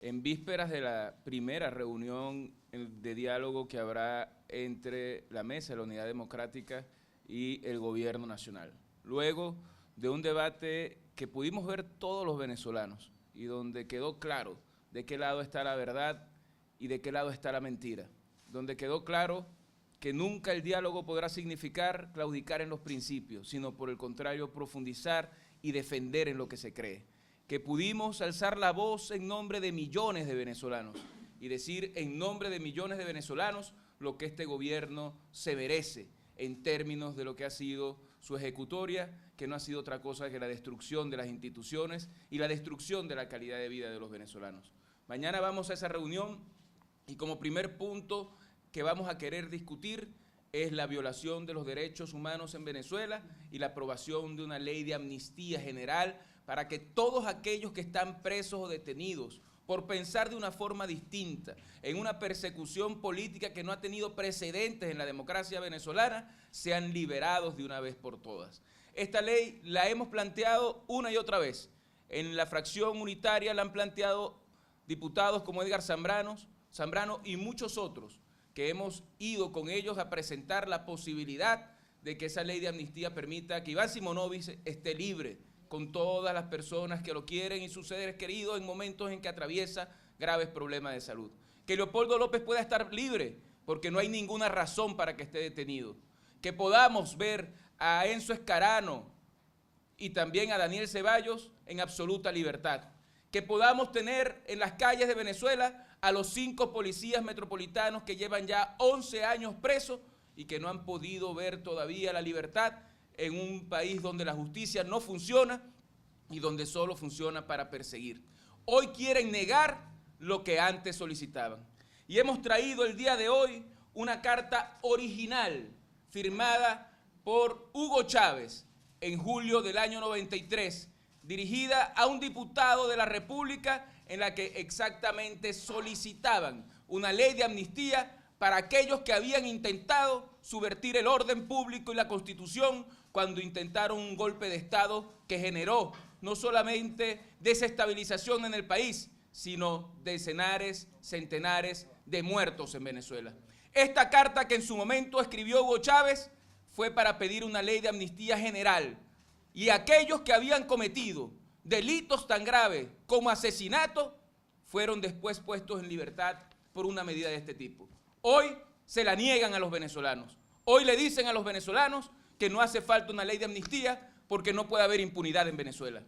en vísperas de la primera reunión de diálogo que habrá entre la Mesa de la Unidad Democrática y el Gobierno Nacional. Luego de un debate que pudimos ver todos los venezolanos y donde quedó claro de qué lado está la verdad y de qué lado está la mentira, donde quedó claro que nunca el diálogo podrá significar claudicar en los principios, sino por el contrario profundizar y defender en lo que se cree. Que pudimos alzar la voz en nombre de millones de venezolanos y decir en nombre de millones de venezolanos lo que este gobierno se merece en términos de lo que ha sido su ejecutoria, que no ha sido otra cosa que la destrucción de las instituciones y la destrucción de la calidad de vida de los venezolanos. Mañana vamos a esa reunión y como primer punto que vamos a querer discutir es la violación de los derechos humanos en Venezuela y la aprobación de una ley de amnistía general para que todos aquellos que están presos o detenidos por pensar de una forma distinta, en una persecución política que no ha tenido precedentes en la democracia venezolana, sean liberados de una vez por todas. Esta ley la hemos planteado una y otra vez. En la fracción unitaria la han planteado diputados como Edgar Zambrano y muchos otros, que hemos ido con ellos a presentar la posibilidad de que esa ley de amnistía permita que Iván Simonovic esté libre con todas las personas que lo quieren y sus seres queridos en momentos en que atraviesa graves problemas de salud. Que Leopoldo López pueda estar libre porque no hay ninguna razón para que esté detenido. Que podamos ver a Enzo Escarano y también a Daniel Ceballos en absoluta libertad. Que podamos tener en las calles de Venezuela a los 5 policías metropolitanos que llevan ya 11 años presos y que no han podido ver todavía la libertad en un país donde la justicia no funciona y donde solo funciona para perseguir. Hoy quieren negar lo que antes solicitaban. Y hemos traído el día de hoy una carta original firmada por Hugo Chávez en julio del año 93, dirigida a un diputado de la República en la que exactamente solicitaban una ley de amnistía para aquellos que habían intentado subvertir el orden público y la Constitución cuando intentaron un golpe de Estado que generó no solamente desestabilización en el país, sino decenares, centenares de muertos en Venezuela. Esta carta que en su momento escribió Hugo Chávez fue para pedir una ley de amnistía general y aquellos que habían cometido delitos tan graves como asesinato fueron después puestos en libertad por una medida de este tipo. Hoy se la niegan a los venezolanos. Hoy le dicen a los venezolanos que no hace falta una ley de amnistía porque no puede haber impunidad en Venezuela.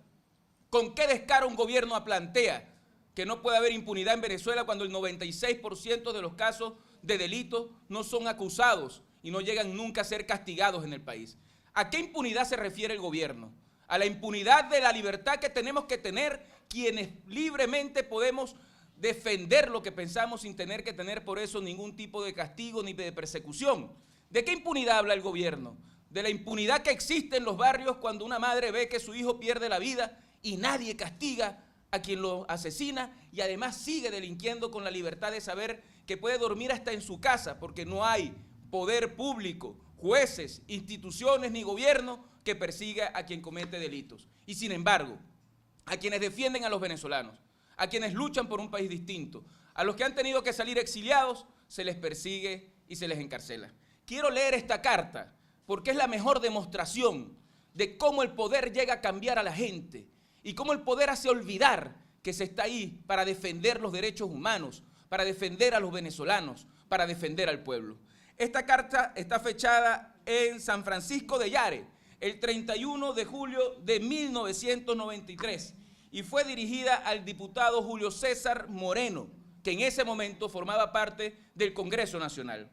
¿Con qué descaro un gobierno plantea que no puede haber impunidad en Venezuela cuando el 96% de los casos de delitos no son acusados y no llegan nunca a ser castigados en el país? ¿A qué impunidad se refiere el gobierno? A la impunidad de la libertad que tenemos que tener quienes libremente podemos defender lo que pensamos sin tener que tener por eso ningún tipo de castigo ni de persecución. ¿De qué impunidad habla el gobierno? De la impunidad que existe en los barrios cuando una madre ve que su hijo pierde la vida y nadie castiga a quien lo asesina y además sigue delinquiendo con la libertad de saber que puede dormir hasta en su casa porque no hay poder público, jueces, instituciones ni gobierno que persiga a quien comete delitos. Y sin embargo, a quienes defienden a los venezolanos, a quienes luchan por un país distinto, a los que han tenido que salir exiliados, se les persigue y se les encarcela. Quiero leer esta carta porque es la mejor demostración de cómo el poder llega a cambiar a la gente y cómo el poder hace olvidar que se está ahí para defender los derechos humanos, para defender a los venezolanos, para defender al pueblo. Esta carta está fechada en San Francisco de Yare, el 31 de julio de 1993, y fue dirigida al diputado Julio César Moreno, que en ese momento formaba parte del Congreso Nacional.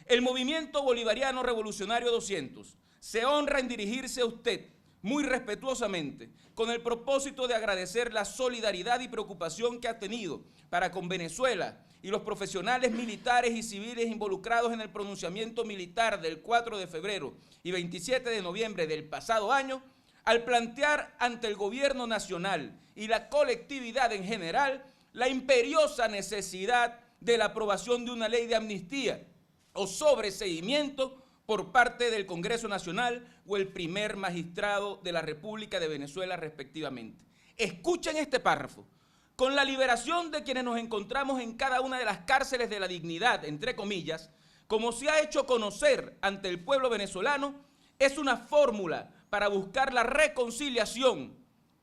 El Movimiento Bolivariano Revolucionario 200 se honra en dirigirse a usted muy respetuosamente con el propósito de agradecer la solidaridad y preocupación que ha tenido para con Venezuela y los profesionales militares y civiles involucrados en el pronunciamiento militar del 4 de febrero y 27 de noviembre del pasado año, al plantear ante el gobierno nacional y la colectividad en general la imperiosa necesidad de la aprobación de una ley de amnistía o sobreseimiento por parte del Congreso Nacional o el primer magistrado de la República de Venezuela respectivamente. Escuchen este párrafo. con la liberación de quienes nos encontramos en cada una de las cárceles de la dignidad, entre comillas, como se ha hecho conocer ante el pueblo venezolano, es una fórmula para buscar la reconciliación,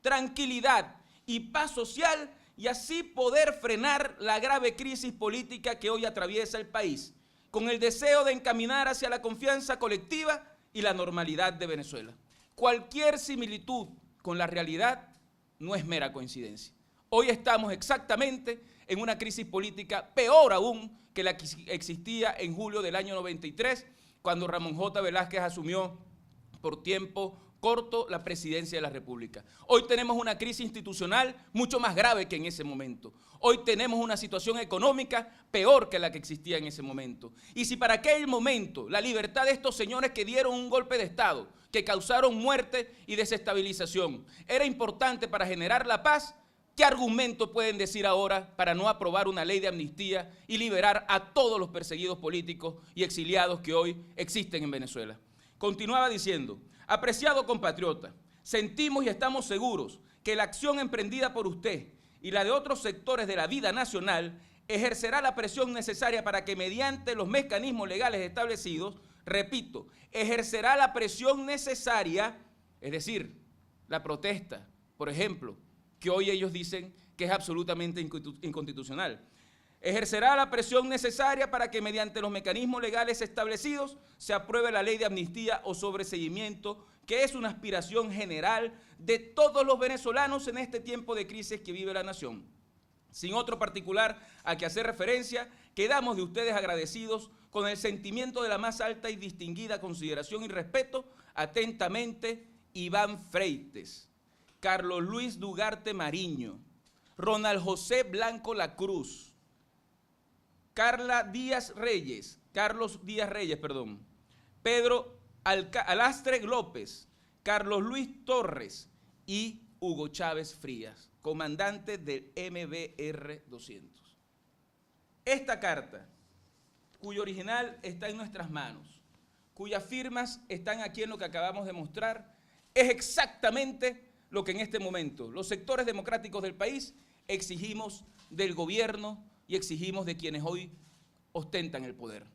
tranquilidad y paz social y así poder frenar la grave crisis política que hoy atraviesa el país, con el deseo de encaminar hacia la confianza colectiva y la normalidad de Venezuela. Cualquier similitud con la realidad no es mera coincidencia. Hoy estamos exactamente en una crisis política peor aún que la que existía en julio del año 93, cuando Ramón J. Velázquez asumió por tiempo corto la presidencia de la República. Hoy tenemos una crisis institucional mucho más grave que en ese momento. Hoy tenemos una situación económica peor que la que existía en ese momento. Y si para aquel momento la libertad de estos señores que dieron un golpe de Estado, que causaron muerte y desestabilización, era importante para generar la paz, ¿qué argumento pueden decir ahora para no aprobar una ley de amnistía y liberar a todos los perseguidos políticos y exiliados que hoy existen en Venezuela? Continuaba diciendo: apreciado compatriota, sentimos y estamos seguros que la acción emprendida por usted y la de otros sectores de la vida nacional ejercerá la presión necesaria para que mediante los mecanismos legales establecidos, repito, ejercerá la presión necesaria, es decir, la protesta, por ejemplo, que hoy ellos dicen que es absolutamente inconstitucional. Ejercerá la presión necesaria para que mediante los mecanismos legales establecidos se apruebe la ley de amnistía o sobreseimiento, que es una aspiración general de todos los venezolanos en este tiempo de crisis que vive la nación. Sin otro particular a que hacer referencia, quedamos de ustedes agradecidos con el sentimiento de la más alta y distinguida consideración y respeto. Atentamente, Iván Freites, Carlos Luis Dugarte Mariño, Ronald José Blanco La Cruz, Carlos Díaz Reyes, Pedro Alastre López, Carlos Luis Torres y Hugo Chávez Frías, comandante del MBR 200. Esta carta, cuyo original está en nuestras manos, cuyas firmas están aquí en lo que acabamos de mostrar, es exactamente lo que en este momento los sectores democráticos del país exigimos del gobierno y exigimos de quienes hoy ostentan el poder.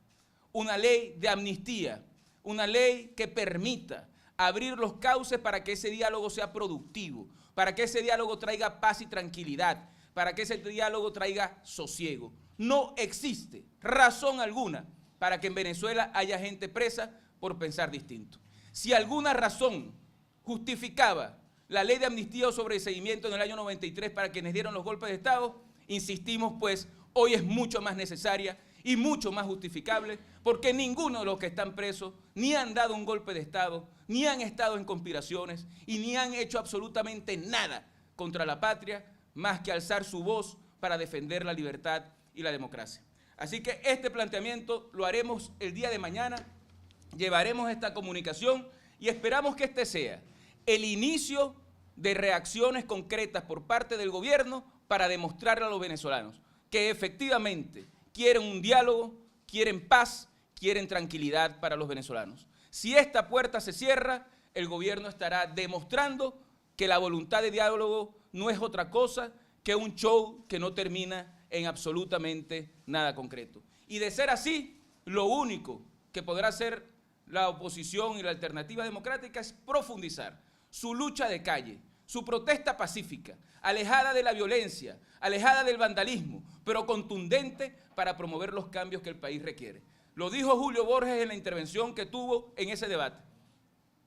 Una ley de amnistía, una ley que permita abrir los cauces para que ese diálogo sea productivo, para que ese diálogo traiga paz y tranquilidad, para que ese diálogo traiga sosiego. No existe razón alguna para que en Venezuela haya gente presa por pensar distinto. Si alguna razón justificaba la ley de amnistía o sobreseimiento en el año 93 para quienes dieron los golpes de Estado, insistimos pues, hoy es mucho más necesaria y mucho más justificable, porque ninguno de los que están presos ni han dado un golpe de Estado, ni han estado en conspiraciones y ni han hecho absolutamente nada contra la patria, más que alzar su voz para defender la libertad y la democracia. Así que este planteamiento lo haremos el día de mañana, llevaremos esta comunicación y esperamos que este sea el inicio de reacciones concretas por parte del gobierno para demostrarle a los venezolanos que efectivamente quieren un diálogo, quieren paz, quieren tranquilidad para los venezolanos. Si esta puerta se cierra, el gobierno estará demostrando que la voluntad de diálogo no es otra cosa que un show que no termina en absolutamente nada concreto. Y de ser así, lo único que podrá hacer la oposición y la alternativa democrática es profundizar su lucha de calle, su protesta pacífica, alejada de la violencia, alejada del vandalismo, pero contundente para promover los cambios que el país requiere. Lo dijo Julio Borges en la intervención que tuvo en ese debate.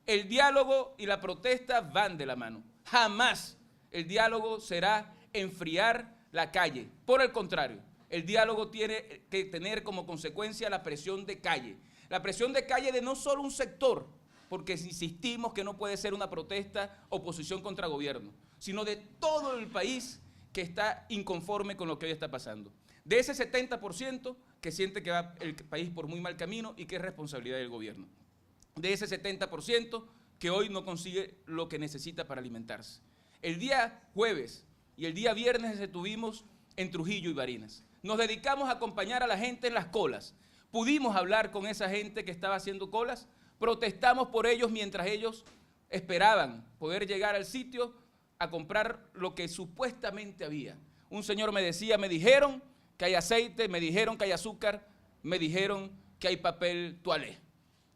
El diálogo y la protesta van de la mano. Jamás el diálogo será enfriar la calle. Por el contrario, el diálogo tiene que tener como consecuencia la presión de calle. La presión de calle de no solo un sector, porque insistimos que no puede ser una protesta oposición contra gobierno, sino de todo el país que está inconforme con lo que hoy está pasando. De ese 70% que siente que va el país por muy mal camino y que es responsabilidad del gobierno. De ese 70% que hoy no consigue lo que necesita para alimentarse. El día jueves y el día viernes estuvimos en Trujillo y Barinas. Nos dedicamos a acompañar a la gente en las colas. Pudimos hablar con esa gente que estaba haciendo colas, protestamos por ellos mientras ellos esperaban poder llegar al sitio a comprar lo que supuestamente había. Un señor me decía, me dijeron que hay aceite, me dijeron que hay azúcar, me dijeron que hay papel toalé.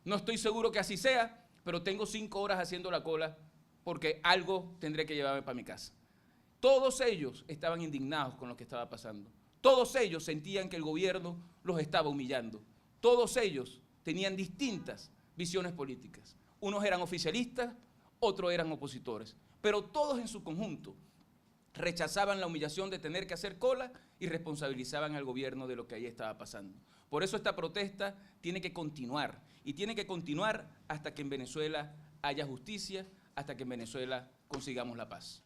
No estoy seguro que así sea, pero tengo 5 horas haciendo la cola porque algo tendré que llevarme para mi casa. Todos ellos estaban indignados con lo que estaba pasando. Todos ellos sentían que el gobierno los estaba humillando. Todos ellos tenían distintas visiones políticas. Unos eran oficialistas, otros eran opositores, pero todos en su conjunto rechazaban la humillación de tener que hacer cola y responsabilizaban al gobierno de lo que ahí estaba pasando. Por eso esta protesta tiene que continuar, y tiene que continuar hasta que en Venezuela haya justicia, hasta que en Venezuela consigamos la paz.